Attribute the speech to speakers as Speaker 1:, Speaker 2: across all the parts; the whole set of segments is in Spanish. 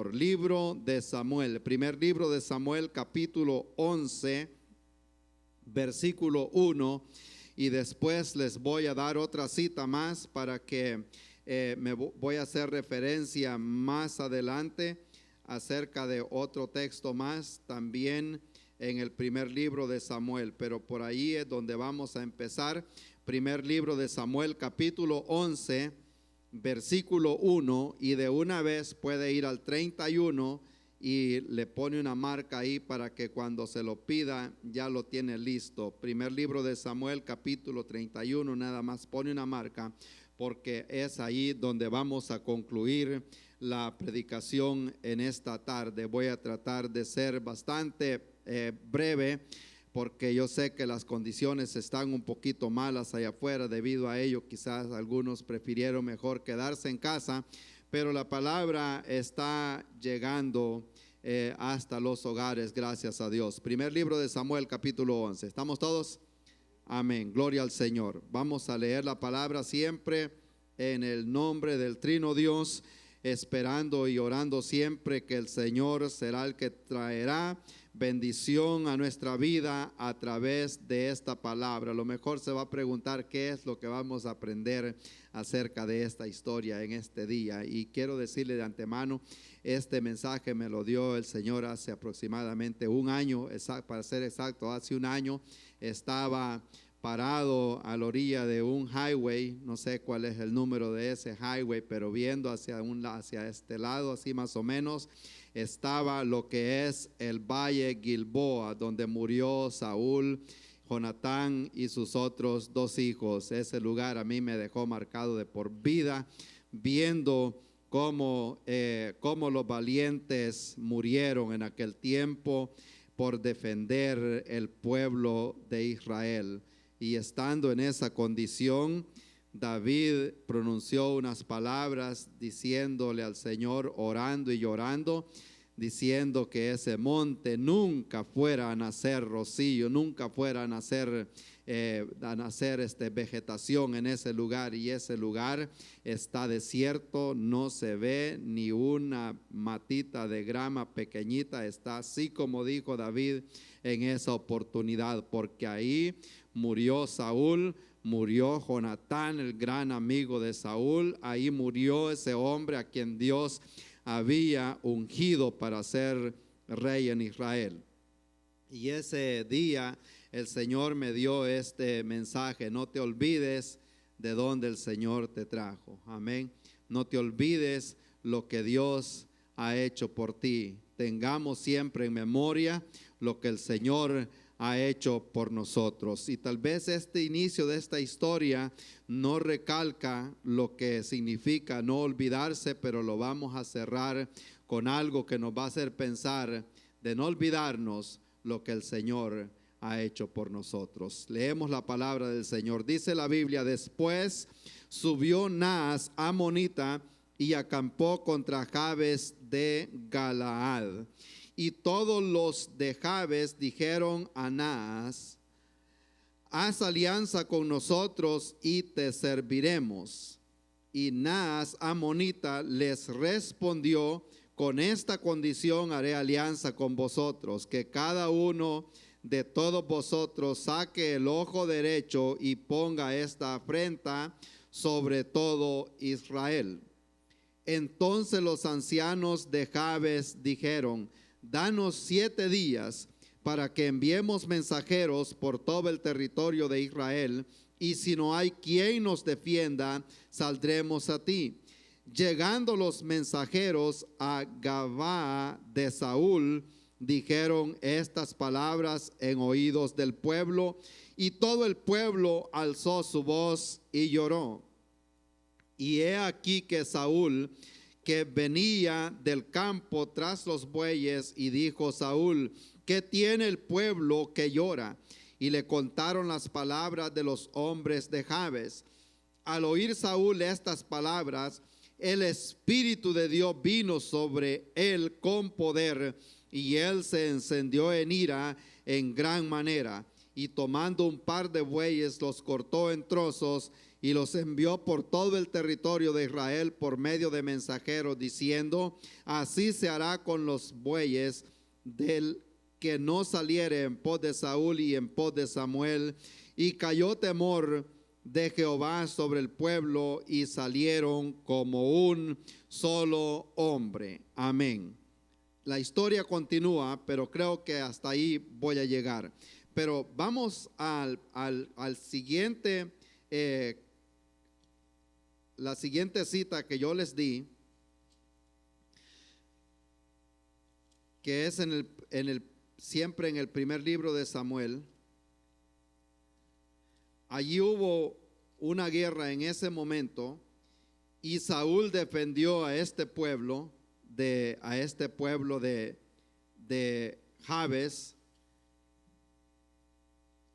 Speaker 1: Libro de Samuel, primer libro de Samuel, capítulo 11, versículo 1, y después les voy a dar otra cita más para que voy a hacer referencia más adelante acerca de otro texto más también en el primer libro de Samuel, pero por ahí es donde vamos a empezar. Primer libro de Samuel, capítulo 11, versículo 1, y de una vez puede ir al 31 y le pone una marca ahí para que cuando se lo pida ya lo tiene listo. Primer libro de Samuel, capítulo 31, nada más pone una marca porque es ahí donde vamos a concluir la predicación en esta tarde. Voy a tratar de ser bastante breve, porque yo sé que las condiciones están un poquito malas allá afuera. Debido a ello, quizás algunos prefirieron mejor quedarse en casa, pero la palabra está llegando hasta los hogares, gracias a Dios. Primer libro de Samuel, capítulo 11. ¿Estamos todos? Amén, gloria al Señor. Vamos a leer la palabra siempre en el nombre del Trino Dios, esperando y orando siempre que el Señor será el que traerá bendición a nuestra vida a través de esta palabra. A lo mejor se va a preguntar qué es lo que vamos a aprender acerca de esta historia en este día, y quiero decirle de antemano, este mensaje me lo dio el Señor hace aproximadamente un año, para ser exacto, hace un año. Estaba parado a la orilla de un highway, no sé cuál es el número de ese highway, pero viendo hacia este lado, así más o menos, estaba lo que es el Valle Gilboa, donde murió Saúl, Jonatán y sus otros dos hijos. Ese lugar a mí me dejó marcado de por vida, viendo cómo los valientes murieron en aquel tiempo por defender el pueblo de Israel. Y estando en esa condición, David pronunció unas palabras diciéndole al Señor, orando y llorando, diciendo que ese monte nunca fuera a nacer rocío, nunca fuera a nacer vegetación en ese lugar, y ese lugar está desierto, no se ve ni una matita de grama pequeñita, está así como dijo David en esa oportunidad, porque ahí murió Saúl, murió Jonatán, el gran amigo de Saúl, ahí murió ese hombre a quien Dios había ungido para ser rey en Israel. Y ese día el Señor me dio este mensaje: no te olvides de dónde el Señor te trajo. Amén. No te olvides lo que Dios ha hecho por ti. Tengamos siempre en memoria lo que el Señor ha hecho por nosotros. Y tal vez este inicio de esta historia no recalca lo que significa no olvidarse, pero lo vamos a cerrar con algo que nos va a hacer pensar de no olvidarnos lo que el Señor ha hecho por nosotros. Leemos la palabra del Señor. Dice la Biblia: después subió Naas amonita y acampó contra Jabes de Galaad. Y todos los de Jabes dijeron a Naas: haz alianza con nosotros y te serviremos. Y Naas amonita les respondió: con esta condición haré alianza con vosotros, que cada uno de todos vosotros saque el ojo derecho y ponga esta afrenta sobre todo Israel. Entonces los ancianos de Jabes dijeron: danos 7 días para que enviemos mensajeros por todo el territorio de Israel, y si no hay quien nos defienda, saldremos a ti. Llegando los mensajeros a Gabaa de Saúl, dijeron estas palabras en oídos del pueblo, y todo el pueblo alzó su voz y lloró. Y he aquí que Saúl, que venía del campo tras los bueyes, y dijo Saúl: ¿qué tiene el pueblo que llora? Y le contaron las palabras de los hombres de Jabes. Al oír Saúl estas palabras, el Espíritu de Dios vino sobre él con poder, y él se encendió en ira en gran manera, y tomando un par de bueyes los cortó en trozos y los envió por todo el territorio de Israel por medio de mensajeros, diciendo: así se hará con los bueyes del que no saliere en pos de Saúl y en pos de Samuel. Y cayó temor de Jehová sobre el pueblo, y salieron como un solo hombre. Amén. La historia continúa, pero creo que hasta ahí voy a llegar. Pero vamos al siguiente, la siguiente cita que yo les di, que es siempre en el primer libro de Samuel. Allí hubo una guerra en ese momento, y Saúl defendió a este pueblo de Jabes.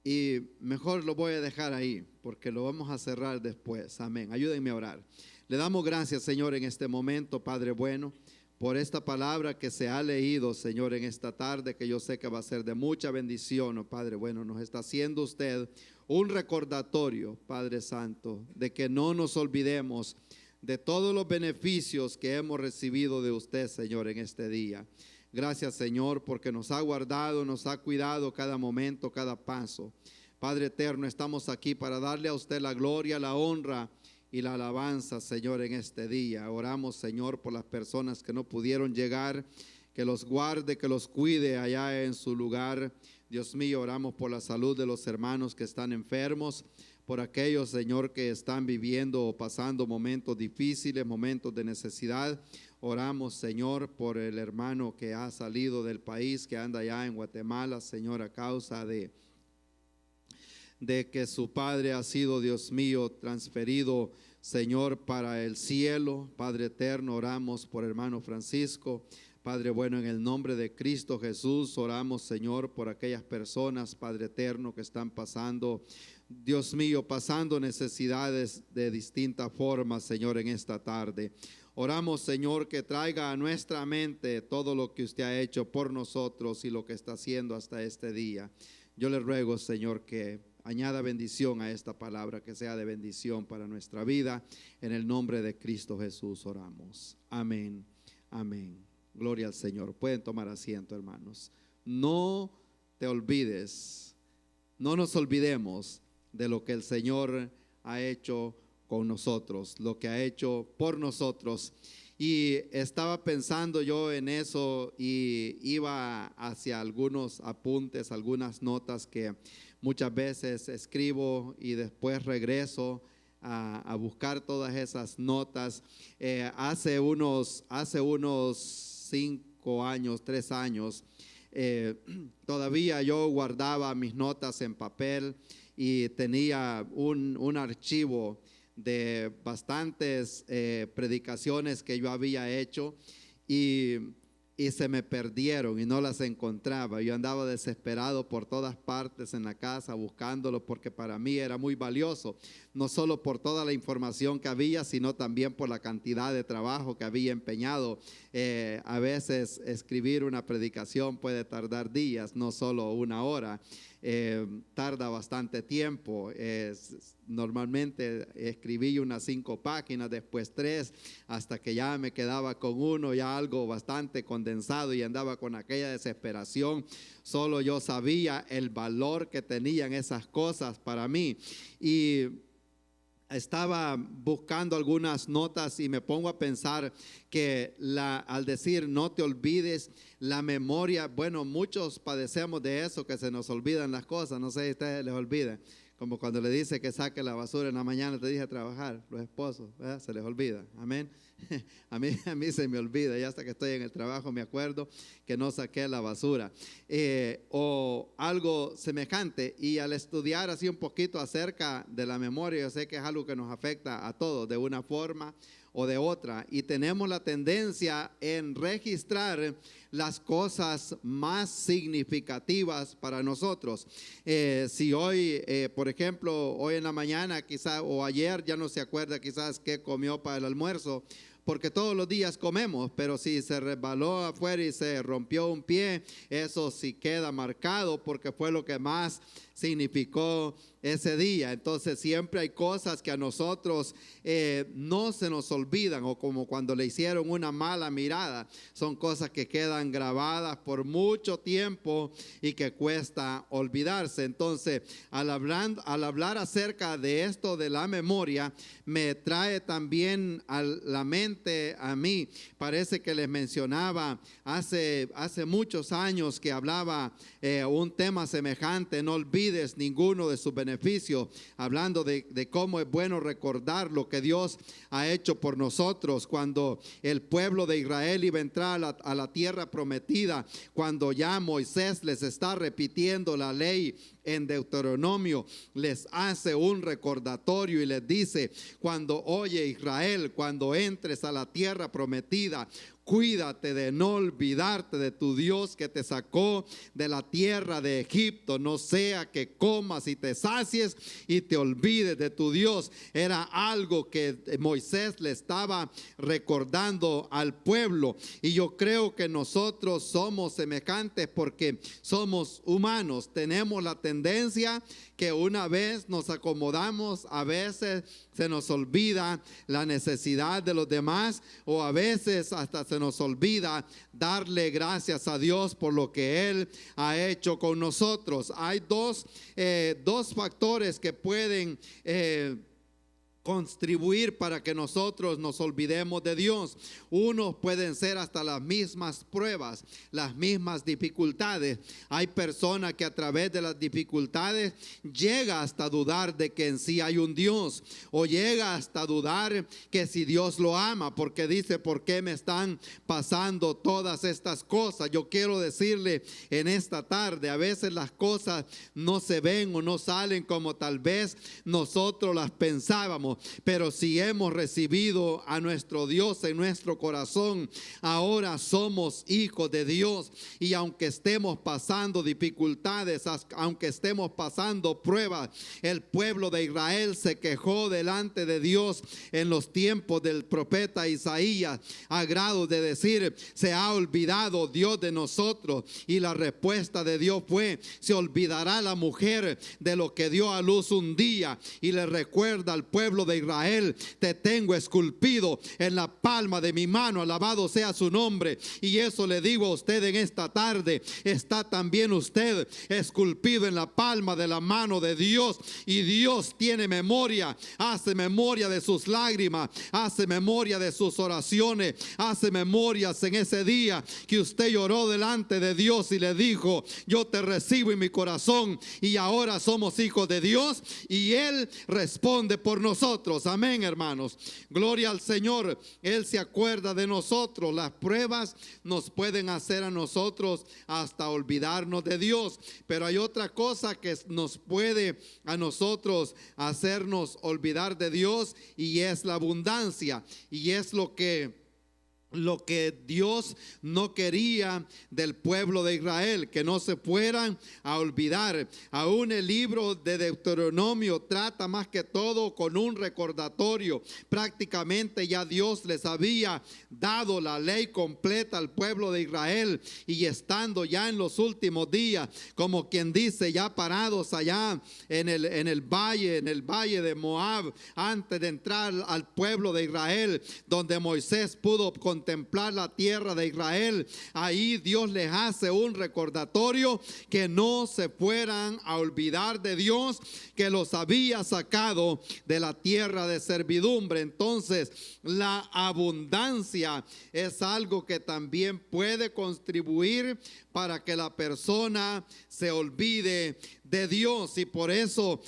Speaker 1: Y mejor lo voy a dejar ahí, porque lo vamos a cerrar después. Amén. Ayúdenme a orar. Le damos gracias, Señor, en este momento, Padre bueno, por esta palabra que se ha leído, Señor, en esta tarde, que yo sé que va a ser de mucha bendición, oh Padre bueno. Nos está haciendo usted un recordatorio, Padre Santo, de que no nos olvidemos de todos los beneficios que hemos recibido de usted, Señor, en este día. Gracias, Señor, porque nos ha guardado, nos ha cuidado cada momento, cada paso. Padre eterno, estamos aquí para darle a usted la gloria, la honra y la alabanza, Señor, en este día. Oramos, Señor, por las personas que no pudieron llegar, que los guarde, que los cuide allá en su lugar. Dios mío, oramos por la salud de los hermanos que están enfermos, por aquellos, Señor, que están viviendo o pasando momentos difíciles, momentos de necesidad. Oramos, Señor, por el hermano que ha salido del país, que anda allá en Guatemala, Señor, a causa de que su padre ha sido, Dios mío, transferido, Señor, para el cielo. Padre eterno, oramos por hermano Francisco. Padre bueno, en el nombre de Cristo Jesús, oramos, Señor, por aquellas personas, Padre eterno, que están pasando, Dios mío, pasando necesidades de distintas formas, Señor, en esta tarde. Oramos, Señor, que traiga a nuestra mente todo lo que usted ha hecho por nosotros y lo que está haciendo hasta este día. Yo le ruego, Señor, que añada bendición a esta palabra, que sea de bendición para nuestra vida. En el nombre de Cristo Jesús oramos. Amén, amén. Gloria al Señor. Pueden tomar asiento, hermanos. No te olvides, no nos olvidemos de lo que el Señor ha hecho con nosotros, lo que ha hecho por nosotros. Y estaba pensando yo en eso, y iba hacia algunos apuntes, algunas notas que muchas veces escribo y después regreso a buscar todas esas notas. Hace unos 5 años, 3 años, todavía yo guardaba mis notas en papel, y tenía un archivo de bastantes predicaciones que yo había hecho, y se me perdieron y no las encontraba. Yo andaba desesperado por todas partes en la casa buscándolo, porque para mí era muy valioso, no solo por toda la información que había, sino también por la cantidad de trabajo que había empeñado. A veces escribir una predicación puede tardar días, no solo una hora. Tarda bastante tiempo. Normalmente escribí unas 5 páginas, después 3, hasta que ya me quedaba con uno, ya algo bastante condensado, y andaba con aquella desesperación. Solo yo sabía el valor que tenían esas cosas para mí, y estaba buscando algunas notas, y me pongo a pensar que al decir no te olvides, la memoria, bueno, muchos padecemos de eso, que se nos olvidan las cosas. No sé si a ustedes les olvida, como cuando le dice que saque la basura en la mañana, te dije a trabajar, los esposos, ¿verdad? Se les olvida, amén. A mí se me olvida, y hasta que estoy en el trabajo me acuerdo que no saqué la basura, o algo semejante. Y al estudiar así un poquito acerca de la memoria, yo sé que es algo que nos afecta a todos de una forma o de otra, y tenemos la tendencia en registrar las cosas más significativas para nosotros. Si hoy, por ejemplo, hoy en la mañana quizás, o ayer, ya no se acuerda quizás qué comió para el almuerzo, porque todos los días comemos, pero si se resbaló afuera y se rompió un pie, eso sí queda marcado porque fue lo que más significó ese día. Entonces siempre hay cosas que a nosotros no se nos olvidan, o como cuando le hicieron una mala mirada, son cosas que quedan grabadas por mucho tiempo y que cuesta olvidarse. Entonces al hablar acerca de esto de la memoria, me trae también a la mente a mí, parece que les mencionaba hace muchos años que hablaba un tema semejante: no olvides ninguno de sus beneficios, hablando de cómo es bueno recordar lo que Dios ha hecho por nosotros. Cuando el pueblo de Israel iba a entrar a la tierra prometida, cuando ya Moisés les está repitiendo la ley en Deuteronomio, les hace un recordatorio y les dice: cuando oye Israel, cuando entres a la tierra prometida, cuídate de no olvidarte de tu Dios que te sacó de la tierra de Egipto, no sea que comas y te sacies y te olvides de tu Dios. Era algo que Moisés le estaba recordando al pueblo, y yo creo que nosotros somos semejantes porque somos humanos. Tenemos la tendencia que una vez nos acomodamos, a veces se nos olvida la necesidad de los demás, o a veces hasta se nos olvida darle gracias a Dios por lo que Él ha hecho con nosotros. Hay dos factores que pueden contribuir para que nosotros nos olvidemos de Dios. Unos pueden ser hasta las mismas pruebas, las mismas dificultades. Hay personas que a través de las dificultades llega hasta dudar de que en sí hay un Dios, o llega hasta dudar que si Dios lo ama, porque dice: ¿por qué me están pasando todas estas cosas? Yo quiero decirle en esta tarde, a veces las cosas no se ven o no salen como tal vez nosotros las pensábamos, pero si hemos recibido a nuestro Dios en nuestro corazón, ahora somos hijos de Dios. Y aunque estemos pasando dificultades, aunque estemos pasando pruebas, el pueblo de Israel se quejó delante de Dios en los tiempos del profeta Isaías, a grado de decir: se ha olvidado Dios de nosotros. Y la respuesta de Dios fue: se olvidará la mujer de lo que dio a luz un día. Y le recuerda al pueblo de Israel: te tengo esculpido en la palma de mi mano, alabado sea su nombre. Y eso le digo a usted en esta tarde: está también usted esculpido en la palma de la mano de Dios, y Dios tiene memoria, hace memoria de sus lágrimas, hace memoria de sus oraciones, hace memorias en ese día que usted lloró delante de Dios y le dijo: yo te recibo en mi corazón. Y ahora somos hijos de Dios y Él responde por nosotros. Amén, hermanos. Gloria al Señor. Él se acuerda de nosotros. Las pruebas nos pueden hacer a nosotros hasta olvidarnos de Dios, pero hay otra cosa que nos puede a nosotros hacernos olvidar de Dios, y es la abundancia, y es lo que Dios no quería del pueblo de Israel, que no se fueran a olvidar. Aún el libro de Deuteronomio trata más que todo con un recordatorio. Prácticamente ya Dios les había dado la ley completa al pueblo de Israel, y estando ya en los últimos días, como quien dice, ya parados allá en el valle de Moab, antes de entrar al pueblo de Israel, donde Moisés pudo contemplar la tierra de Israel, ahí Dios les hace un recordatorio que no se fueran a olvidar de Dios, que los había sacado de la tierra de servidumbre. Entonces, la abundancia es algo que también puede contribuir para que la persona se olvide de Dios. Y por eso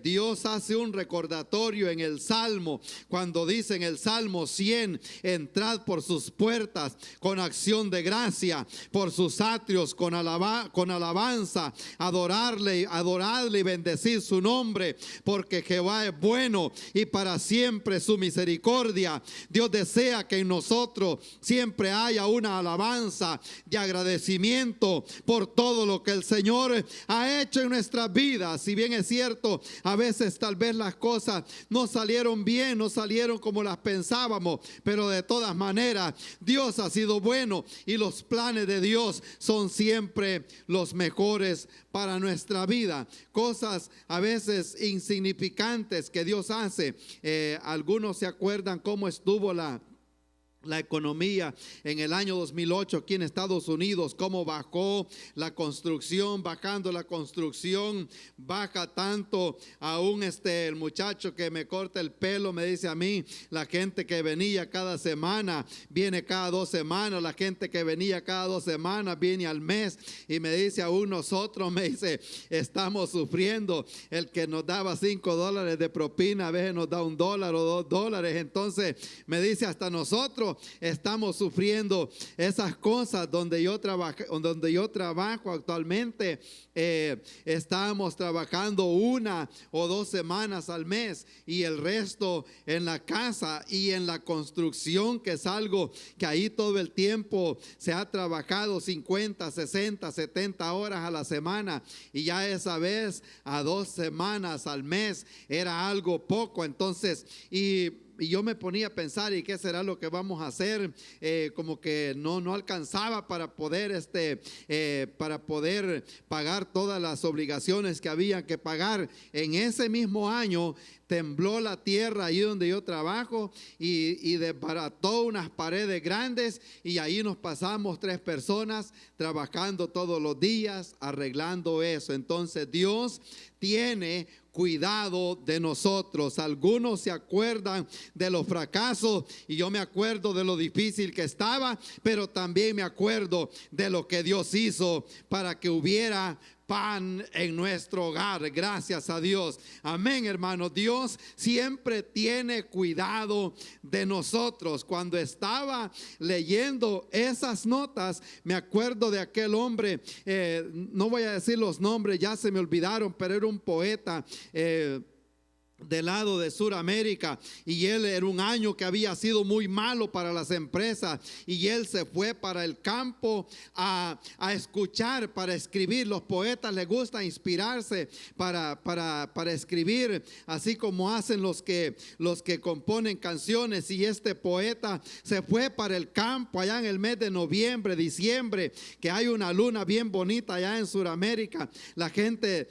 Speaker 1: Dios hace un recordatorio en el Salmo, cuando dice en el Salmo 100: entrad por sus puertas con acción de gracia, por sus atrios con alabanza, adorarle y bendecir su nombre, porque Jehová es bueno y para siempre su misericordia. Dios desea que en nosotros siempre haya una alabanza de agradecimiento por todo lo que el Señor ha hecho en nuestra vida. Si bien es cierto, a veces tal vez las cosas no salieron bien, no salieron como las pensábamos, pero de todas maneras Dios ha sido bueno y los planes de Dios son siempre los mejores para nuestra vida. Cosas a veces insignificantes que Dios hace. Algunos se acuerdan cómo estuvo la economía en el año 2008 aquí en Estados Unidos, cómo bajó la construcción, bajando la construcción, baja tanto. Aún el muchacho que me corta el pelo me dice a mí, la gente que venía cada semana, viene cada 2 semanas, la gente que venía cada 2 semanas, viene al mes, y me dice aún nosotros, me dice, estamos sufriendo. El que nos daba $5 de propina, a veces nos da $1 o $2, entonces me dice, hasta nosotros estamos sufriendo esas cosas. Donde yo trabajo actualmente, estamos trabajando 1 o 2 semanas al mes, y el resto en la casa y en la construcción, que es algo que ahí todo el tiempo se ha trabajado 50, 60, 70 horas a la semana, y ya esa vez a 2 semanas al mes era algo poco. Entonces, y yo me ponía a pensar, ¿y qué será lo que vamos a hacer? Como que no alcanzaba para poder pagar todas las obligaciones que había que pagar. En ese mismo año tembló la tierra ahí donde yo trabajo y desbarató unas paredes grandes, y ahí nos pasamos 3 personas trabajando todos los días arreglando eso. Entonces Dios tiene cuidado de nosotros. Algunos se acuerdan de los fracasos, y yo me acuerdo de lo difícil que estaba, pero también me acuerdo de lo que Dios hizo para que hubiera pan en nuestro hogar. Gracias a Dios. Amén, hermano. Dios siempre tiene cuidado de nosotros. Cuando estaba leyendo esas notas, me acuerdo de aquel hombre, no voy a decir los nombres, ya se me olvidaron, pero era un poeta del lado de Sudamérica, y él era un año que había sido muy malo para las empresas, y él se fue para el campo a escuchar, para escribir. Los poetas les gusta inspirarse para escribir, así como hacen los que componen canciones. Y este poeta se fue para el campo allá en el mes de noviembre, diciembre, que hay una luna bien bonita allá en Sudamérica. La gente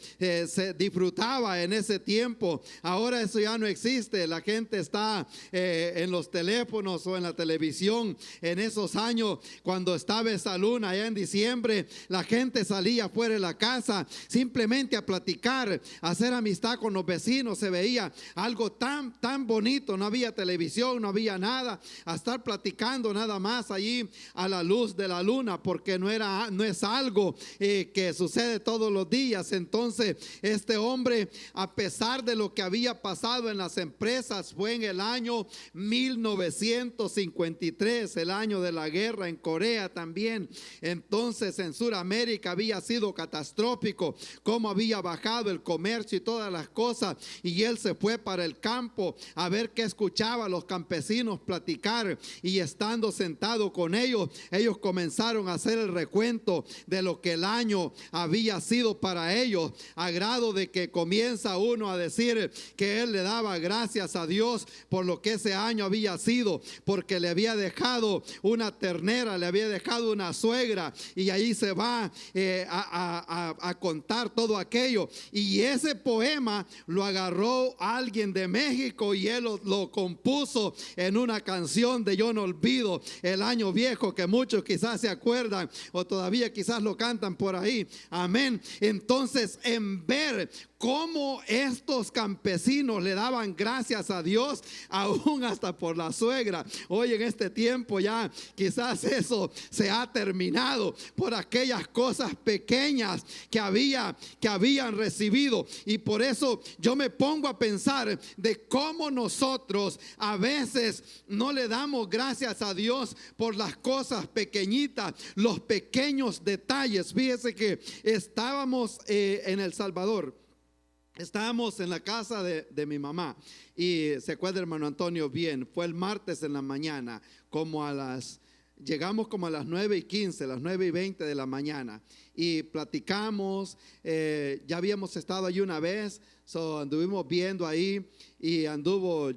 Speaker 1: se disfrutaba en ese tiempo. Ahora eso ya no existe. La gente está en los teléfonos o en la televisión. En esos años, cuando estaba esa luna allá en diciembre, la gente salía fuera de la casa simplemente a platicar, a hacer amistad con los vecinos. Se veía algo tan bonito. No había televisión, no había nada, a estar platicando nada más allí a la luz de la luna, porque no es algo que sucede todos los días. Entonces este hombre, a pesar de lo que había pasado en las empresas, fue en el año 1953, el año de la guerra en Corea también. Entonces en Sudamérica había sido catastrófico, cómo había bajado el comercio y todas las cosas, y él se fue para el campo a ver qué escuchaba a los campesinos platicar, y estando sentado con ellos comenzaron a hacer el recuento de lo que el año había sido para ellos, a grado de que comienza uno a decir que él le daba gracias a Dios por lo que ese año había sido, porque le había dejado una ternera, le había dejado una suegra, y ahí se va a contar todo aquello. Y ese poema lo agarró alguien de México, y él lo compuso en una canción de Yo No Olvido el Año Viejo, que muchos quizás se acuerdan o todavía quizás lo cantan por ahí. Amén. Entonces, en ver cómo estos campesinos le daban gracias a Dios, aún hasta por la suegra. Hoy en este tiempo ya quizás eso se ha terminado por aquellas cosas pequeñas que habían recibido. Y por eso yo me pongo a pensar de cómo nosotros a veces no le damos gracias a Dios por las cosas pequeñitas, los pequeños detalles. Fíjese que estábamos en El Salvador. Estábamos en la casa de mi mamá, y se acuerda, hermano Antonio, bien, fue el martes en la mañana, como a las llegamos como a las 9:15, las 9:20 de la mañana. Y platicamos, ya habíamos estado allí una vez, anduvimos viendo ahí y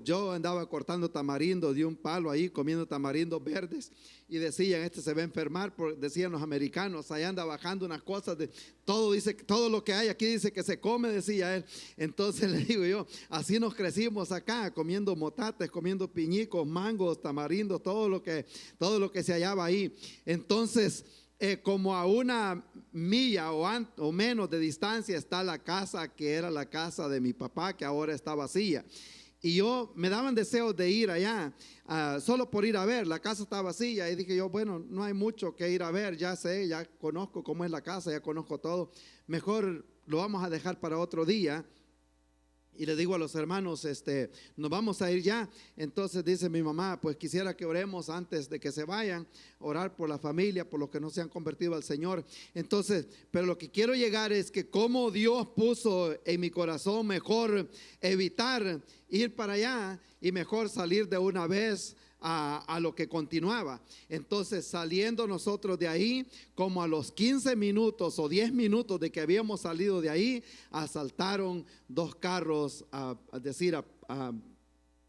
Speaker 1: yo andaba cortando tamarindo de un palo ahí, comiendo tamarindos verdes y decían, este se va a enfermar, decían los americanos, allá anda bajando unas cosas, todo lo que hay aquí dice que se come, decía él. Entonces le digo yo, así nos crecimos acá, comiendo motates, comiendo piñicos, mangos, tamarindos, todo lo que se hallaba ahí. Entonces, como a una milla o menos de distancia está la casa que era la casa de mi papá, que ahora está vacía. Y me daban deseos de ir allá, solo por ir a ver. La casa está vacía y dije yo, bueno, no hay mucho que ir a ver, ya sé, ya conozco cómo es la casa, ya conozco todo. Mejor lo vamos a dejar para otro día. Y le digo a los hermanos, nos vamos a ir ya. Entonces dice mi mamá, pues quisiera que oremos antes de que se vayan, orar por la familia, por los que no se han convertido al Señor. Entonces, pero lo que quiero llegar es que como Dios puso en mi corazón mejor evitar ir para allá y mejor salir de una vez a lo que continuaba. Entonces, saliendo nosotros de ahí, como a los 15 minutos o 10 minutos de que habíamos salido de ahí, asaltaron 2 carros,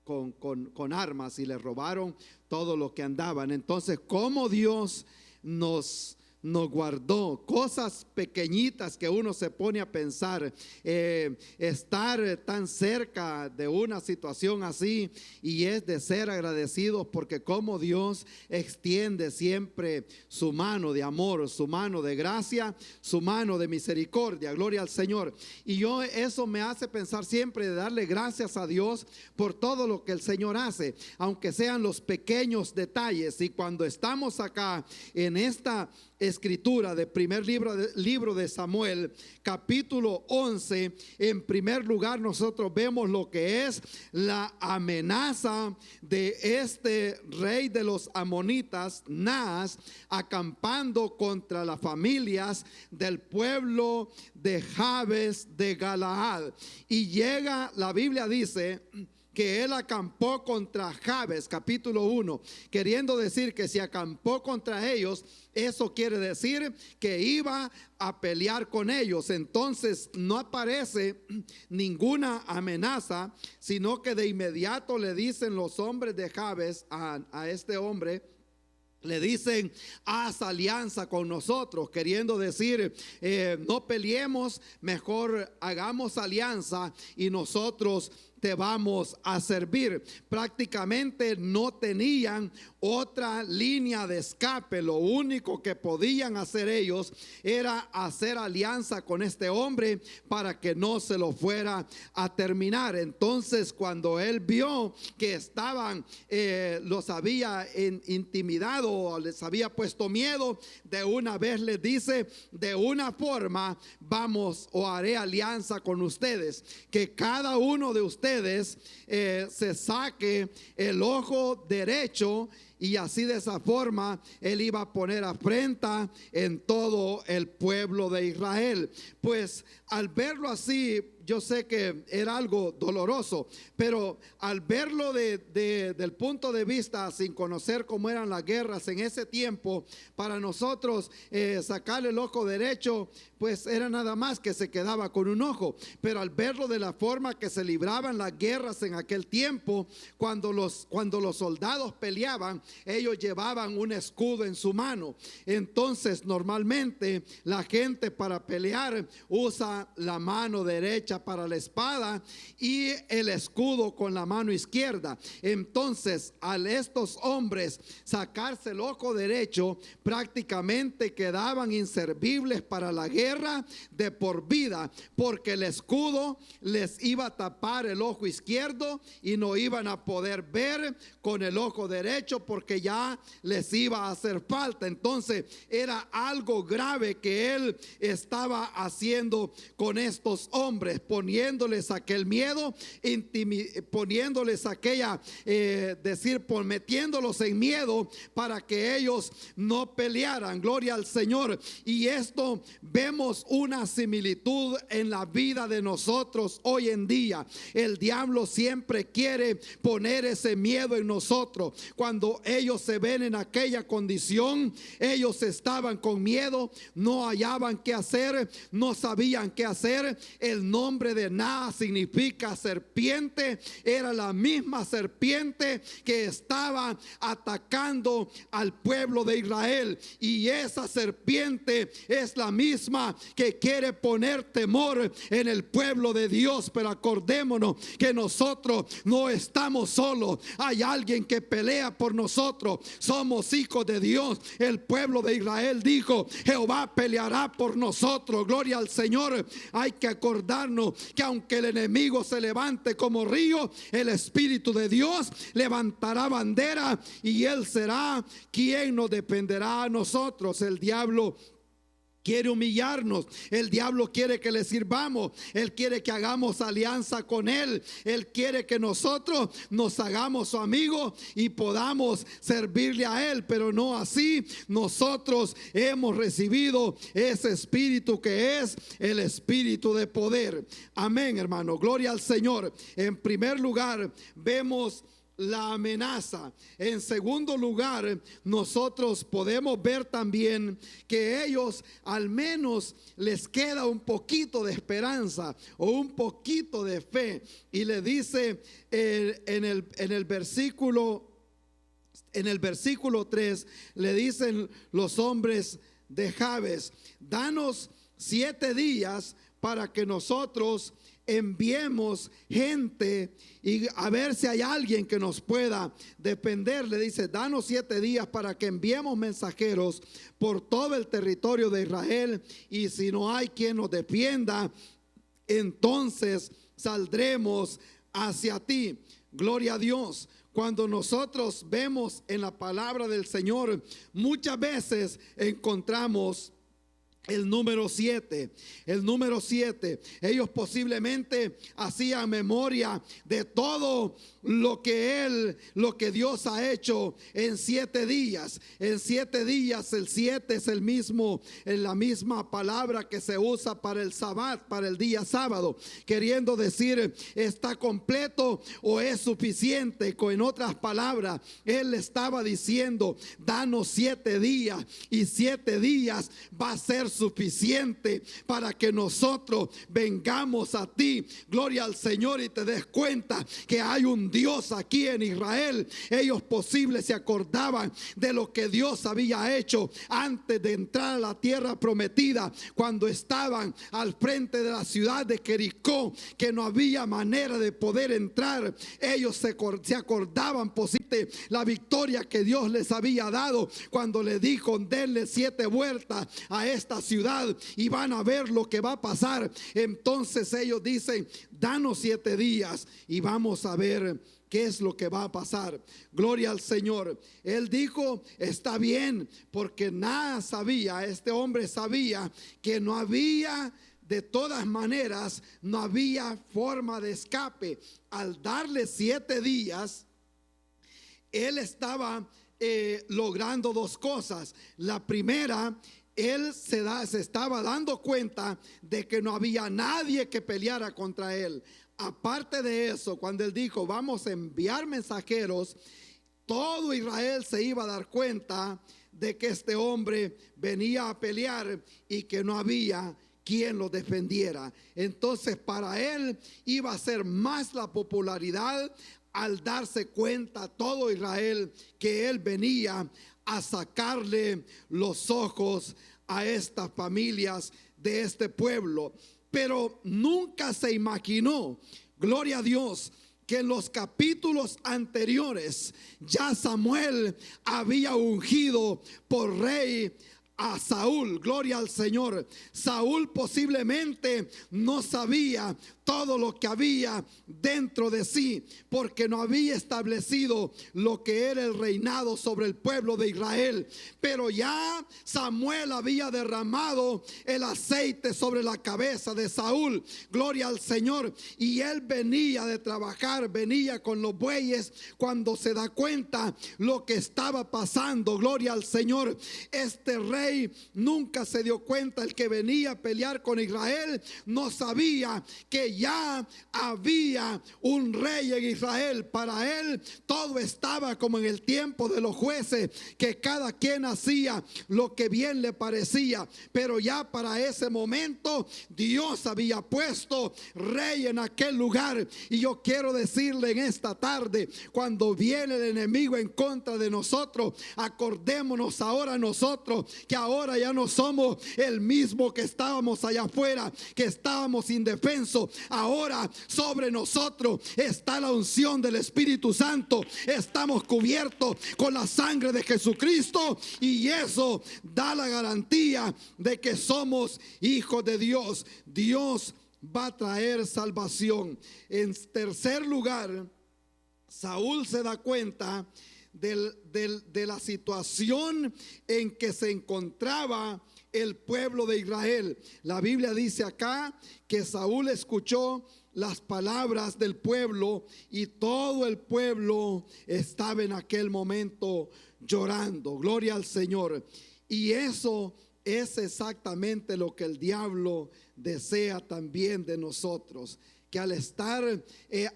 Speaker 1: con armas, y les robaron todo lo que andaban. Entonces, como Dios nos guardó, cosas pequeñitas que uno se pone a pensar, estar tan cerca de una situación así, y es de ser agradecidos, porque como Dios extiende siempre su mano de amor, su mano de gracia, su mano de misericordia, gloria al Señor. Y eso me hace pensar siempre de darle gracias a Dios por todo lo que el Señor hace, aunque sean los pequeños detalles. Y cuando estamos acá en esta escritura de primer libro de Samuel, capítulo 11, en primer lugar nosotros vemos lo que es la amenaza de este rey de los amonitas, Naas, acampando contra las familias del pueblo de Jabes de Galaad. Y la Biblia dice que él acampó contra Jabes, capítulo 1, queriendo decir que si acampó contra ellos, eso quiere decir que iba a pelear con ellos. Entonces no aparece ninguna amenaza, sino que de inmediato le dicen los hombres de Jabes a este hombre, le dicen, haz alianza con nosotros, queriendo decir, no peleemos, mejor hagamos alianza y nosotros te vamos a servir. Prácticamente no tenían otra línea de escape. Lo único que podían hacer ellos era hacer alianza con este hombre para que no se lo fuera a terminar. Entonces, cuando él vio que los había intimidado o les había puesto miedo, de una vez les dice, de una forma haré alianza con ustedes, que cada uno de ustedes se saque el ojo derecho, y así de esa forma él iba a poner afrenta en todo el pueblo de Israel. Pues al verlo así, yo sé que era algo doloroso, pero al verlo del punto de vista, sin conocer cómo eran las guerras en ese tiempo, para nosotros sacarle el ojo derecho, pues era nada más que se quedaba con un ojo. Pero al verlo de la forma que se libraban las guerras en aquel tiempo, cuando los soldados peleaban, ellos llevaban un escudo en su mano. Entonces normalmente la gente para pelear usa la mano derecha para la espada y el escudo con la mano izquierda. Entonces, al estos hombres sacarse el ojo derecho, prácticamente quedaban inservibles para la guerra de por vida, porque el escudo les iba a tapar el ojo izquierdo y no iban a poder ver con el ojo derecho, porque ya les iba a hacer falta. Entonces era algo grave que él estaba haciendo con estos hombres, poniéndoles aquel miedo, poniéndoles aquella metiéndolos en miedo para que ellos no pelearan. Gloria al Señor. Y esto vemos una similitud en la vida de nosotros hoy en día. El diablo siempre quiere poner ese miedo en nosotros. Cuando ellos se ven en aquella condición, ellos estaban con miedo, no hallaban qué hacer, no sabían qué hacer. El nombre de Na significa serpiente, era la misma serpiente que estaba atacando al pueblo de Israel, y esa serpiente es la misma que quiere poner temor en el pueblo de Dios. Pero acordémonos que nosotros no estamos solos, hay alguien que pelea por nosotros, somos hijos de Dios. El pueblo de Israel dijo: Jehová peleará por nosotros. Gloria al Señor. Hay que acordarnos que aunque el enemigo se levante como río, el Espíritu de Dios levantará bandera, y Él será quien nos defenderá a nosotros. El diablo quiere humillarnos, el diablo quiere que le sirvamos, él quiere que hagamos alianza con él, él quiere que nosotros nos hagamos su amigo y podamos servirle a él, pero no así. Nosotros hemos recibido ese espíritu que es el espíritu de poder. Amén, hermano, gloria al Señor. En primer lugar vemos la amenaza. En segundo lugar, nosotros podemos ver también que ellos al menos les queda un poquito de esperanza o un poquito de fe, y le dice en el versículo 3, le dicen los hombres de Jabes: danos 7 días para que nosotros enviemos gente y a ver si hay alguien que nos pueda defender. Le dice: danos 7 días para que enviemos mensajeros por todo el territorio de Israel, y si no hay quien nos defienda, entonces saldremos hacia ti. Gloria a Dios. Cuando nosotros vemos en la palabra del Señor, muchas veces encontramos el número 7. El número 7. Ellos posiblemente hacían memoria de todo lo que Dios ha hecho en 7 días. En 7 días, el 7 es la misma palabra que se usa para el Sabbat, para el día sábado, queriendo decir está completo o es suficiente. En otras palabras, él estaba diciendo: danos 7 días, y 7 días va a ser suficiente para que nosotros vengamos a ti. Gloria al Señor. Y te des cuenta que hay un Dios aquí en Israel. Ellos posible se acordaban de lo que Dios había hecho antes de entrar a la tierra prometida, cuando estaban al frente de la ciudad de Jericó, que no había manera de poder entrar. Ellos se acordaban posible la victoria que Dios les había dado cuando le dijo: denle 7 vueltas a esta ciudad y van a ver lo que va a pasar. Entonces ellos dicen: danos 7 días y vamos a ver qué es lo que va a pasar. Gloria al Señor. Él dijo: está bien, porque nada sabía, este hombre sabía que no había, de todas maneras, no había forma de escape. Al darle 7 días, él estaba logrando 2 cosas. La primera, él se estaba dando cuenta de que no había nadie que peleara contra él. Aparte de eso, cuando él dijo: vamos a enviar mensajeros, todo Israel se iba a dar cuenta de que este hombre venía a pelear y que no había quien lo defendiera. Entonces para él iba a ser más la popularidad al darse cuenta todo Israel que él venía a sacarle los ojos a estas familias de este pueblo. Pero nunca se imaginó, gloria a Dios, que en los capítulos anteriores ya Samuel había ungido por rey a Saúl. Gloria al Señor. Saúl posiblemente no sabía todo lo que había dentro de sí, porque no había establecido lo que era el reinado sobre el pueblo de Israel. Pero ya Samuel había derramado el aceite sobre la cabeza de Saúl. Gloria al Señor. Y él venía de trabajar, venía con los bueyes, cuando se da cuenta lo que estaba pasando. Gloria al Señor. Este rey
Speaker 2: rey nunca se dio cuenta, el que venía a pelear con Israel no sabía que ya había un rey en Israel. Para él todo estaba como en el tiempo de los jueces, que cada quien hacía lo que bien le parecía. Pero ya para ese momento Dios había puesto rey en aquel lugar. Y yo quiero decirle en esta tarde, cuando viene el enemigo en contra de nosotros, acordémonos ahora nosotros que ahora ya no somos el mismo que estábamos allá afuera, que estábamos indefensos. Ahora sobre nosotros está la unción del Espíritu Santo. Estamos cubiertos con la sangre de Jesucristo, y eso da la garantía de que somos hijos de Dios. Dios va a traer salvación. En tercer lugar, Saúl se da cuenta de la situación en que se encontraba el pueblo de Israel. La Biblia dice acá que Saúl escuchó las palabras del pueblo, y todo el pueblo estaba en aquel momento llorando. Gloria al Señor. Y eso es exactamente lo que el diablo desea también de nosotros, que al estar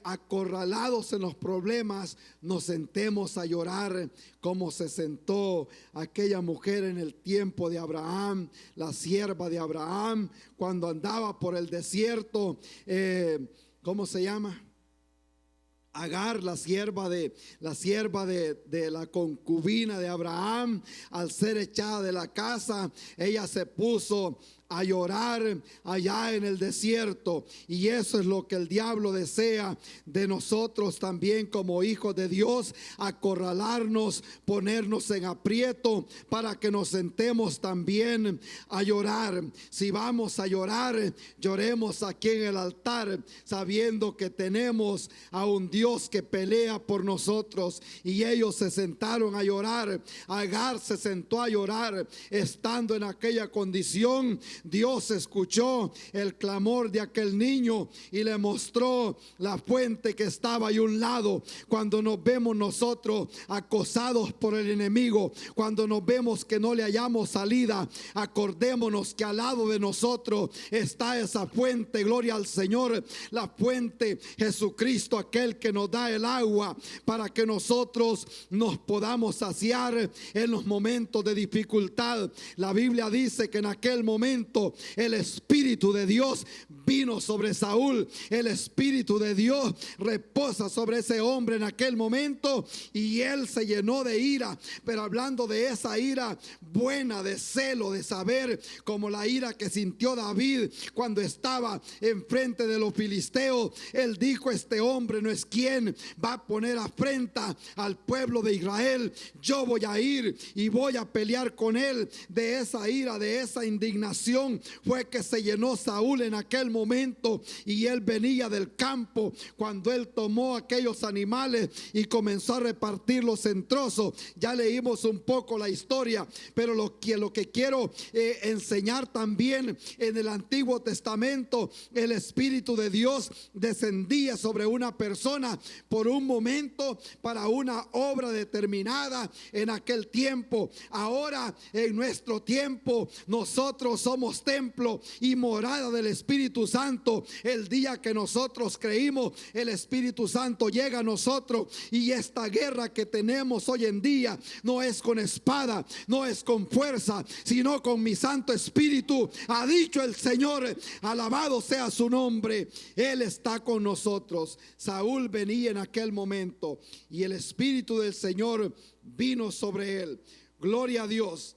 Speaker 2: acorralados en los problemas nos sentemos a llorar, como se sentó aquella mujer en el tiempo de Abraham, la sierva de Abraham, cuando andaba por el desierto. ¿Cómo se llama? Agar, la sierva de la concubina de Abraham, al ser echada de la casa, ella se puso a llorar allá en el desierto. Y eso es lo que el diablo desea de nosotros también como hijos de Dios: acorralarnos, ponernos en aprieto para que nos sentemos también a llorar. Si vamos a llorar, lloremos aquí en el altar, sabiendo que tenemos a un Dios que pelea por nosotros. Y ellos se sentaron a llorar. Agar se sentó a llorar estando en aquella condición. Dios escuchó el clamor de aquel niño y le mostró la fuente que estaba ahí a un lado. Cuando nos vemos nosotros acosados por el enemigo, cuando nos vemos que no le hallamos salida, acordémonos que al lado de nosotros está esa fuente. Gloria al Señor. La fuente, Jesucristo, aquel que nos da el agua para que nosotros nos podamos saciar en los momentos de dificultad. La Biblia dice que en aquel momento el Espíritu de Dios vino sobre Saúl. El Espíritu de Dios reposa sobre ese hombre en aquel momento, y él se llenó de ira. Pero hablando de esa ira buena, de celo, de saber, como la ira que sintió David cuando estaba enfrente de los filisteos, él dijo: este hombre no es quien va a poner afrenta al pueblo de Israel. Yo voy a ir y voy a pelear con él. De esa ira, de esa indignación fue que se llenó Saúl en aquel momento. Y él venía del campo cuando él tomó aquellos animales y comenzó a repartirlos en trozos. Ya leímos un poco la historia, pero lo que quiero enseñar también: en el Antiguo Testamento el Espíritu de Dios descendía sobre una persona por un momento para una obra determinada en aquel tiempo. Ahora, en nuestro tiempo, nosotros somos templo y morada del Espíritu Santo. El día que nosotros creímos, el Espíritu Santo llega a nosotros, y esta guerra que tenemos hoy en día no es con espada, no es con fuerza, sino con mi Santo Espíritu, ha dicho el Señor. Alabado sea su nombre. Él está con nosotros. Saúl venía en aquel momento y el Espíritu del Señor vino sobre él. Gloria a Dios.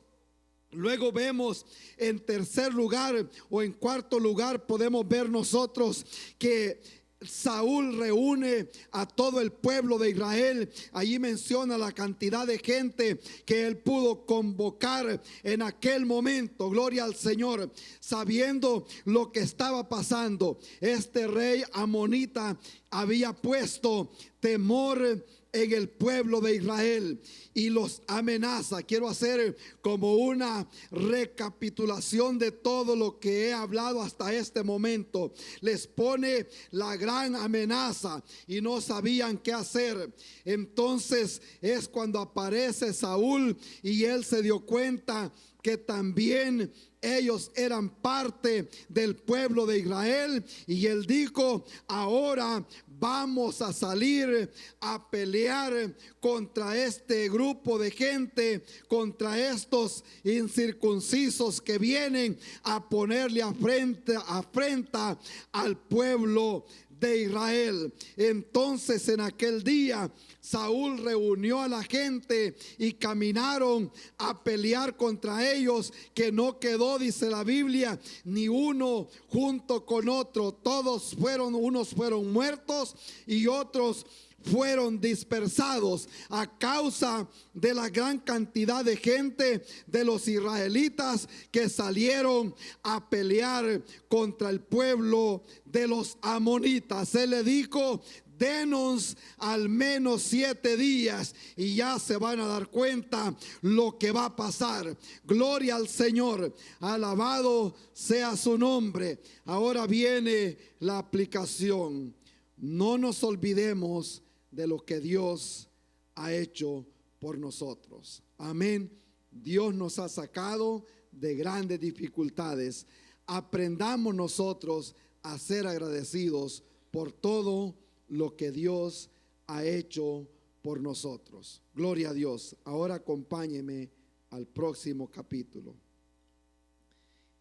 Speaker 2: Luego vemos en tercer lugar, o en cuarto lugar, podemos ver nosotros que Saúl reúne a todo el pueblo de Israel. Allí menciona la cantidad de gente que él pudo convocar en aquel momento. Gloria al Señor. Sabiendo lo que estaba pasando, este rey amonita había puesto temor en el pueblo de Israel y los amenaza. Quiero hacer como una recapitulación de todo lo que he hablado hasta este momento. Les pone la gran amenaza y no sabían qué hacer. Entonces es cuando aparece Saúl y él se dio cuenta que también ellos eran parte del pueblo de Israel, y él dijo: ahora vamos a salir a pelear contra este grupo de gente, contra estos incircuncisos que vienen a ponerle afrenta al pueblo de Israel. Entonces en aquel día Saúl reunió a la gente y caminaron a pelear contra ellos, que no quedó, dice la Biblia, ni uno junto con otro. Todos unos fueron muertos y otros fueron dispersados a causa de la gran cantidad de gente de los israelitas que salieron a pelear contra el pueblo de los amonitas. Él le dijo: denos al menos 7 días y ya se van a dar cuenta lo que va a pasar. Gloria al Señor, alabado sea su nombre. Ahora viene la aplicación. No nos olvidemos de lo que Dios ha hecho por nosotros. Amén. Dios nos ha sacado de grandes dificultades. Aprendamos nosotros a ser agradecidos por todo lo que Dios ha hecho por nosotros. Gloria a Dios. Ahora acompáñeme al próximo capítulo.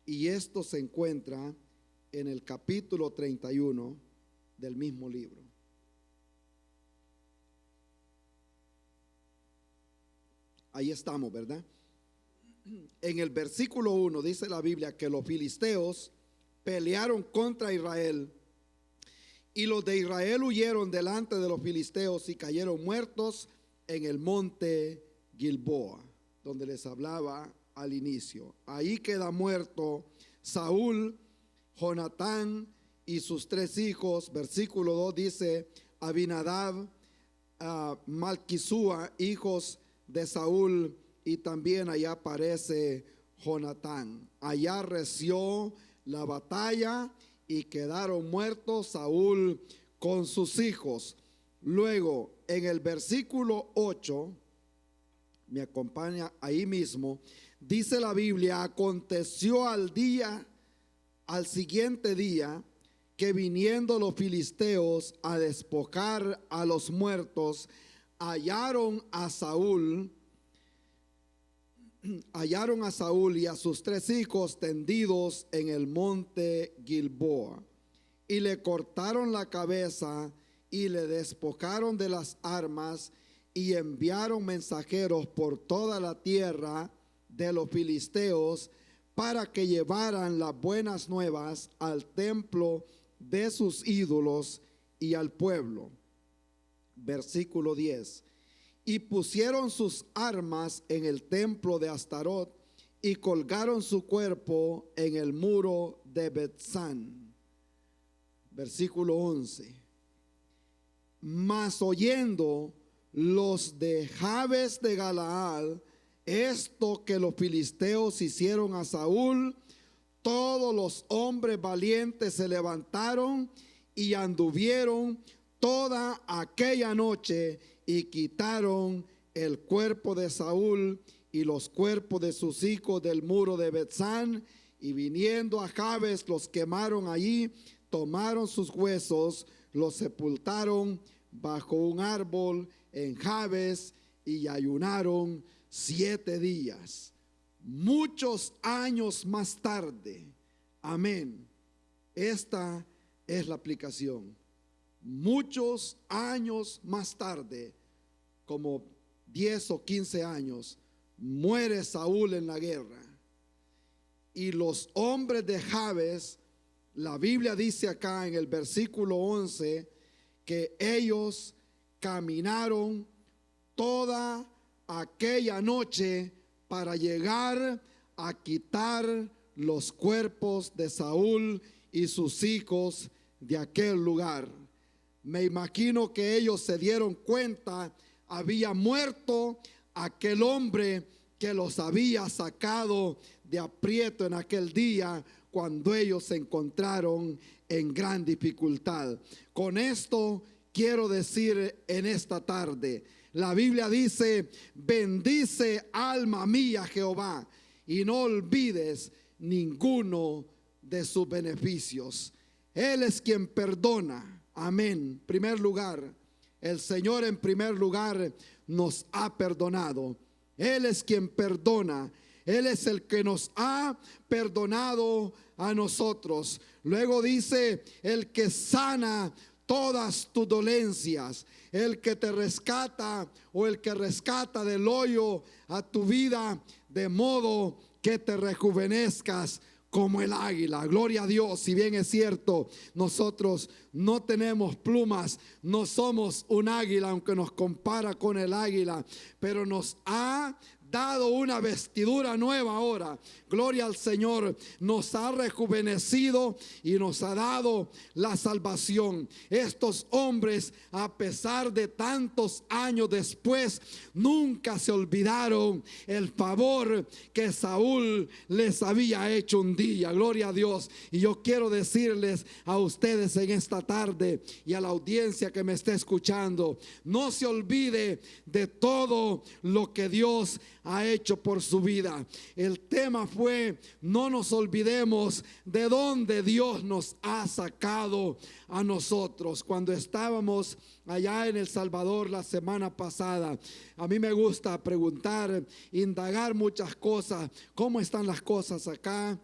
Speaker 2: Y esto se encuentra en el capítulo 31 del mismo libro. Ahí estamos, ¿verdad? En el versículo 1 dice la Biblia que los filisteos pelearon contra Israel, y los de Israel huyeron delante de los filisteos y cayeron muertos en el monte Gilboa, donde les hablaba al inicio. Ahí queda muerto Saúl, Jonatán y sus 3 hijos. Versículo 2 dice: Abinadab, Malquisúa, hijos de Saúl, y también allá aparece Jonatán. Allá reció la batalla y quedaron muertos Saúl con sus hijos. Luego en el versículo 8, me acompaña ahí mismo, dice la Biblia: aconteció al siguiente día, que viniendo los filisteos a despojar a los muertos, hallaron a Saúl y a sus 3 hijos tendidos en el monte Gilboa, y le cortaron la cabeza y le despojaron de las armas, y enviaron mensajeros por toda la tierra de los filisteos para que llevaran las buenas nuevas al templo de sus ídolos y al pueblo. Versículo 10: y pusieron sus armas en el templo de Astarot y colgaron su cuerpo en el muro de Betzán. Versículo 11: mas oyendo los de Jabes de Galaad esto que los filisteos hicieron a Saúl, todos los hombres valientes se levantaron y anduvieron toda aquella noche y quitaron el cuerpo de Saúl y los cuerpos de sus hijos del muro de Betzán, y viniendo a Jabes los quemaron allí, tomaron sus huesos, los sepultaron bajo un árbol en Jabes y ayunaron 7 días. Muchos años más tarde, amén, esta es la aplicación. Muchos años más tarde, como 10 o 15 años, muere Saúl en la guerra. Y los hombres de Jabes, la Biblia dice acá en el versículo 11, que ellos caminaron toda aquella noche para llegar a quitar los cuerpos de Saúl y sus hijos de aquel lugar. Me imagino que ellos se dieron cuenta había muerto aquel hombre que los había sacado de aprieto en aquel día cuando ellos se encontraron en gran dificultad. Con esto quiero decir en esta tarde, la Biblia dice: bendice alma mía Jehová y no olvides ninguno de sus beneficios. Él es quien perdona. Amén. En primer lugar, el Señor en primer lugar nos ha perdonado. Él es quien perdona. Él es el que nos ha perdonado a nosotros. Luego dice: el que sana todas tus dolencias, el que te rescata o el que rescata del hoyo a tu vida, de modo que te rejuvenezcas como el águila. Gloria a Dios. Si bien es cierto, nosotros no tenemos plumas, no somos un águila, aunque nos compara con el águila, pero nos ha dado una vestidura nueva ahora. Gloria al Señor. Nos ha rejuvenecido y nos ha dado la salvación. Estos hombres, a pesar de tantos años después, nunca se olvidaron el favor que Saúl les había hecho un día. Gloria a Dios. Y yo quiero decirles a ustedes en esta tarde y a la audiencia que me está escuchando: no se olvide de todo lo que Dios ha hecho por su vida. El tema fue: no nos olvidemos de dónde Dios nos ha sacado a nosotros. Cuando estábamos allá en El Salvador la semana pasada, a mí me gusta preguntar, indagar muchas cosas. ¿Cómo están las cosas acá?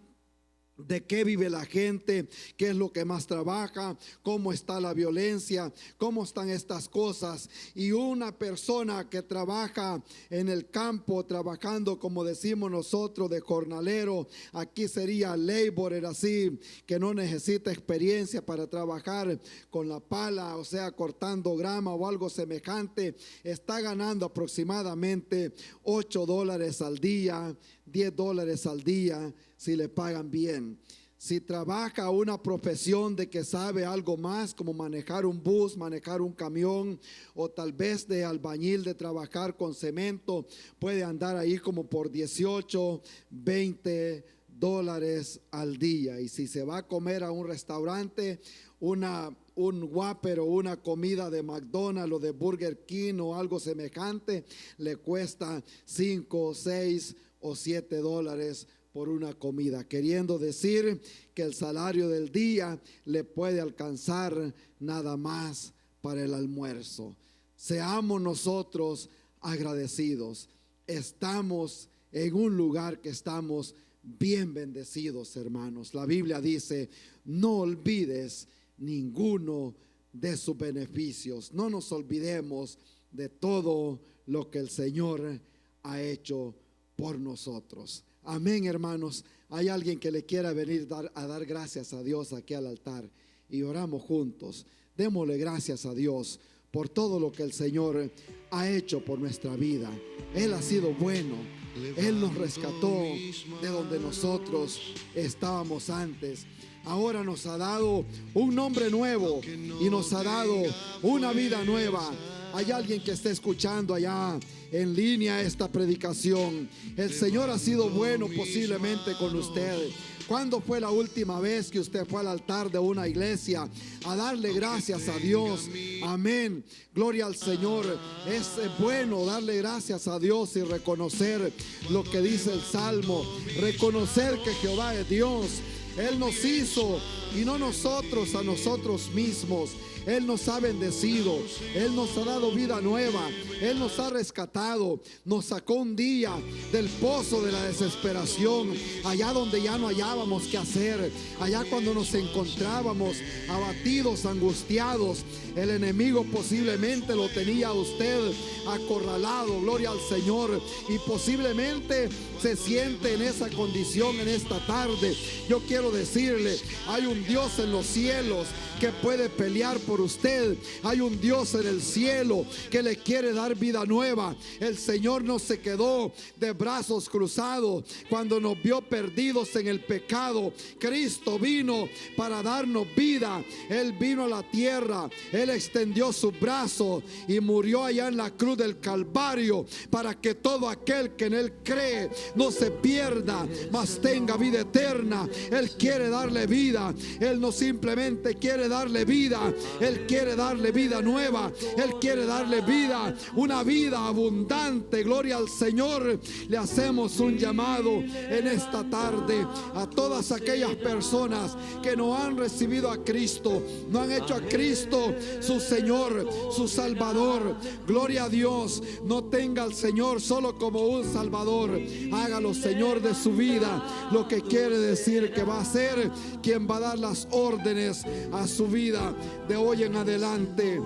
Speaker 2: ¿De qué vive la gente? ¿Qué es lo que más trabaja? ¿Cómo está la violencia? ¿Cómo están estas cosas? Y una persona que trabaja en el campo, trabajando, como decimos nosotros, de jornalero, aquí sería laborer, así, que no necesita experiencia para trabajar con la pala, o sea, cortando grama o algo semejante, está ganando aproximadamente $8 al día, $10 al día, si le pagan bien. Si trabaja una profesión de que sabe algo más, como manejar un bus, manejar un camión, o tal vez de albañil, de trabajar con cemento, puede andar ahí como por $18, $20 al día. Y si se va a comer a un restaurante, un Whopper o una comida de McDonald's o de Burger King o algo semejante, le cuesta $5, $6 o $7 por una comida, queriendo decir que el salario del día le puede alcanzar nada más para el almuerzo. Seamos nosotros agradecidos. Estamos en un lugar que estamos bien bendecidos, hermanos. La Biblia dice: no olvides ninguno de sus beneficios. No nos olvidemos de todo lo que el Señor ha hecho por nosotros. Amén, hermanos. Hay alguien que le quiera venir a dar gracias a Dios aquí al altar, y oramos juntos. Démosle gracias a Dios por todo lo que el Señor ha hecho por nuestra vida. Él ha sido bueno. Él nos rescató de donde nosotros estábamos antes. Ahora nos ha dado un nombre nuevo y nos ha dado una vida nueva. Hay alguien que está escuchando allá en línea esta predicación. El Señor ha sido bueno posiblemente con usted. ¿Cuándo fue la última vez que usted fue al altar de una iglesia a darle gracias a Dios? Amén. Gloria al Señor. Es bueno darle gracias a Dios y reconocer lo que dice el Salmo. Reconocer que Jehová es Dios. Él nos hizo y no nosotros a nosotros mismos. Él nos ha bendecido, Él nos ha dado vida nueva, Él nos ha rescatado, nos sacó un día del pozo de la desesperación, allá donde ya no hallábamos qué hacer, allá cuando nos encontrábamos abatidos, angustiados. El enemigo posiblemente lo tenía a usted acorralado, gloria al Señor, y posiblemente se siente en esa condición en esta tarde. Yo quiero decirle, hay un Dios en los cielos que puede pelear por usted. Hay un Dios en el cielo que le quiere dar vida nueva. El Señor no se quedó de brazos cruzados cuando nos vio perdidos en el pecado. Cristo vino para darnos vida. Él vino a la tierra, Él extendió sus brazos y murió allá en la cruz del Calvario para que todo aquel que en Él cree no se pierda, mas tenga vida eterna. Él quiere darle vida. Él no simplemente quiere darle vida, Él quiere darle vida nueva. Él quiere darle vida, una vida abundante. Gloria al Señor. Le hacemos un llamado en esta tarde a todas aquellas personas que no han recibido a Cristo, no han hecho a Cristo su Señor, su Salvador. Gloria a Dios. No tenga al Señor solo como un Salvador, hágalo Señor de su vida, lo que quiere decir que va a ser quien va a dar las órdenes a su vida de hoy en adelante.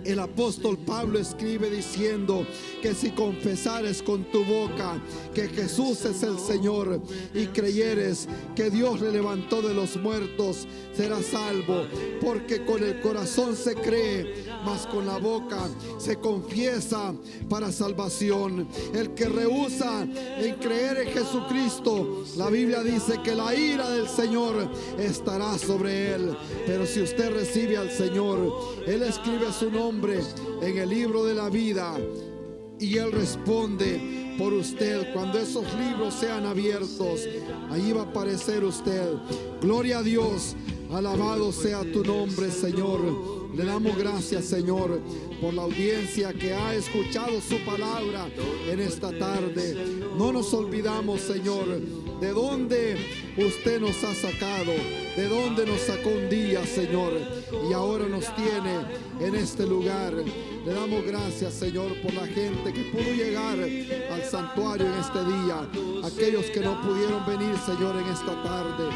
Speaker 2: El apóstol Pablo escribe diciendo que si confesares con tu boca que Jesús es el Señor y creyeres que Dios le levantó de los muertos, serás salvo. Porque con el corazón se cree, mas con la boca se confiesa para salvación. El que rehúsa en creer en Jesucristo, la Biblia dice que la ira del Señor estará sobre él. Pero si usted recibe al Señor, Él escribe su nombre en el libro de la vida y Él responde por usted. Cuando esos libros sean abiertos, allí va a aparecer usted. Gloria a Dios. Alabado sea tu nombre, Señor. Le damos gracias, Señor, por la audiencia que ha escuchado su palabra en esta tarde. No nos olvidamos, Señor, de dónde usted nos ha sacado, de dónde nos sacó un día, Señor, y ahora nos tiene en este lugar. Le damos gracias, Señor, por la gente que pudo llegar al santuario en este día, aquellos que no pudieron venir, Señor, en esta tarde.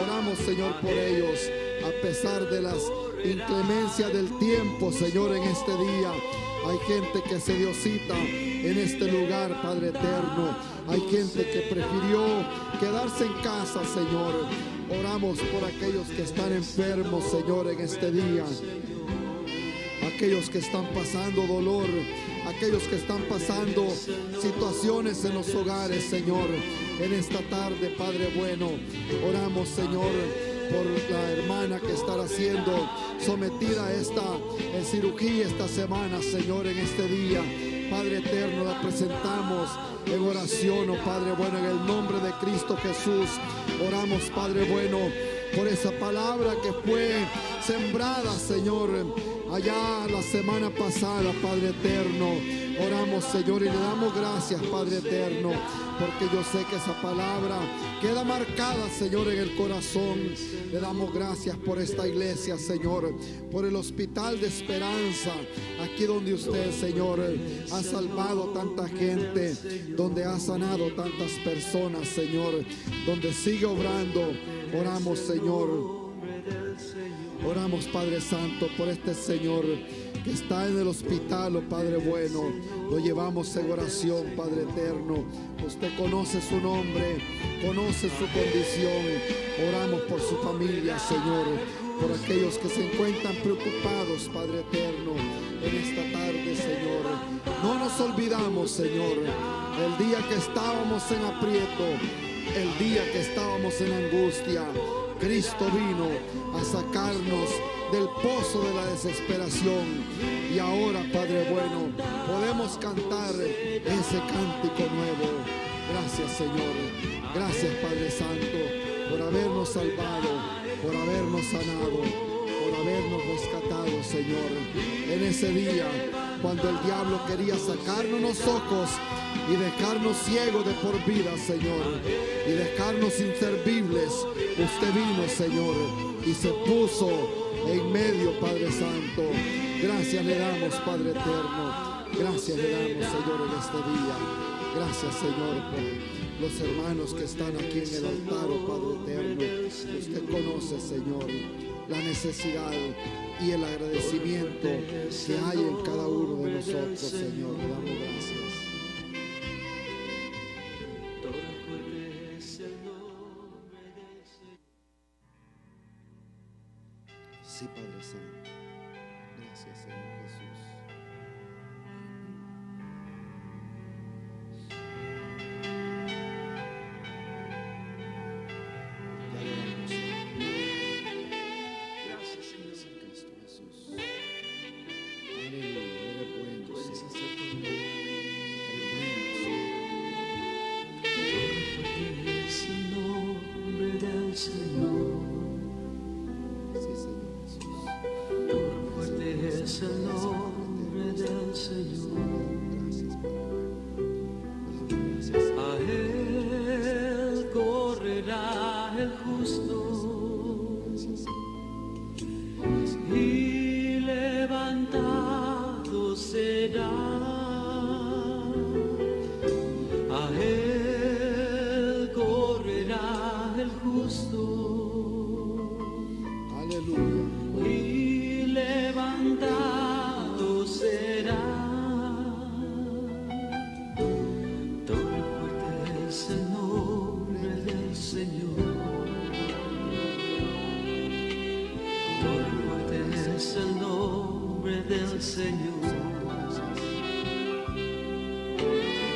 Speaker 2: Oramos, Señor, por ellos, a pesar de las inclemencias del tiempo, Señor, en este día. Hay gente que se dio cita en este lugar, Padre eterno. Hay gente que prefirió quedarse en casa, Señor. Oramos por aquellos que están enfermos, Señor, en este día. Aquellos que están pasando dolor, aquellos que están pasando situaciones en los hogares, Señor. En esta tarde, Padre bueno, oramos, Señor, por la hermana que estará siendo sometida a esta cirugía esta semana, Señor, en este día. Padre eterno, la presentamos en oración, oh Padre bueno, en el nombre de Cristo Jesús. Oramos, Padre bueno, por esa palabra que fue sembrada, Señor, allá la semana pasada, Padre eterno. Oramos, Señor, y le damos gracias, Padre eterno, porque yo sé que esa palabra queda marcada, Señor, en el corazón. Le damos gracias por esta iglesia, Señor, por el Hospital de Esperanza, aquí donde usted, Señor, ha salvado tanta gente, donde ha sanado tantas personas, Señor, donde sigue obrando. Oramos, Señor. Oramos, Padre Santo, por este Señor que está en el hospital, oh Padre bueno. Lo llevamos en oración, Padre eterno. Usted conoce su nombre, conoce su condición. Oramos por su familia, Señor, por aquellos que se encuentran preocupados, Padre eterno, en esta tarde, Señor. No nos olvidamos, Señor, el día que estábamos en aprieto, el día que estábamos en angustia, Cristo vino a sacarnos del pozo de la desesperación. Y ahora, Padre bueno, podemos cantar ese cántico nuevo. Gracias, Señor. Gracias, Padre Santo, por habernos salvado, por habernos sanado, por habernos rescatado, Señor. En ese día, cuando el diablo quería sacarnos los ojos y dejarnos ciegos de por vida, Señor, y dejarnos inservibles, usted vino, Señor, y se puso en medio, Padre Santo. Gracias le damos, Padre eterno. Gracias le damos, Señor, en este día. Gracias, Señor, por los hermanos que están aquí en el altar, oh Padre eterno. Usted conoce, Señor, la necesidad y el agradecimiento que hay en cada uno de nosotros, Señor. Le damos gracias. Sí, Padre Santo. Gracias, Señor Jesús. Te adoramos, Señor. Gracias, Señor Cristo Jesús. Aleluya. Eres bueno, Señor.
Speaker 3: Es el nombre del Señor.
Speaker 2: Sí, Señor Jesús.
Speaker 3: Fuerte es el nombre del Señor.
Speaker 2: Gracias, Padre. Gracias, Señor.
Speaker 3: A Él correrá el justo
Speaker 2: Gracias, Señor.
Speaker 3: y levantado será. A Él correrá el justo
Speaker 2: Aleluya.
Speaker 3: y levantado será. Todo fuerte es el nombre del Señor. Todo fuerte es el nombre del Señor.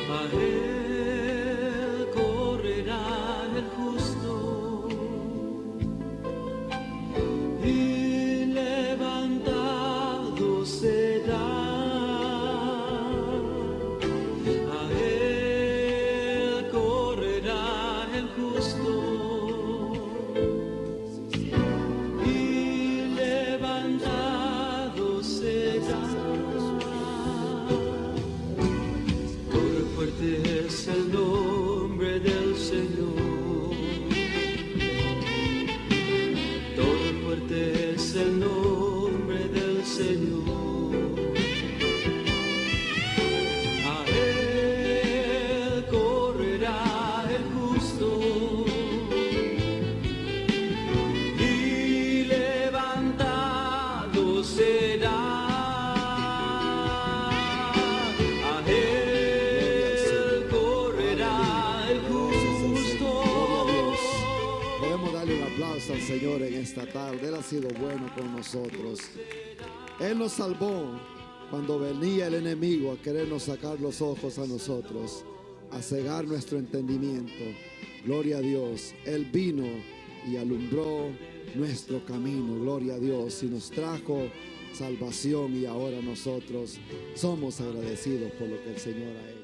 Speaker 3: A Él correrá el justo y levantado será. A Él correrá el justo y levantado será. Todo fuerte es el nombre del Señor. Todo fuerte es el nombre del Señor. A Él correrá el justo y levantado será. A Él correrá el justo.
Speaker 2: Podemos darle un aplauso al Señor en esta tarde. Él ha sido bueno con nosotros. Él nos salvó cuando venía el enemigo a querernos sacar los ojos a nosotros, a cegar nuestro entendimiento. Gloria a Dios. Él vino y alumbró nuestro camino. Gloria a Dios. Y nos trajo salvación, y ahora nosotros somos agradecidos por lo que el Señor ha hecho.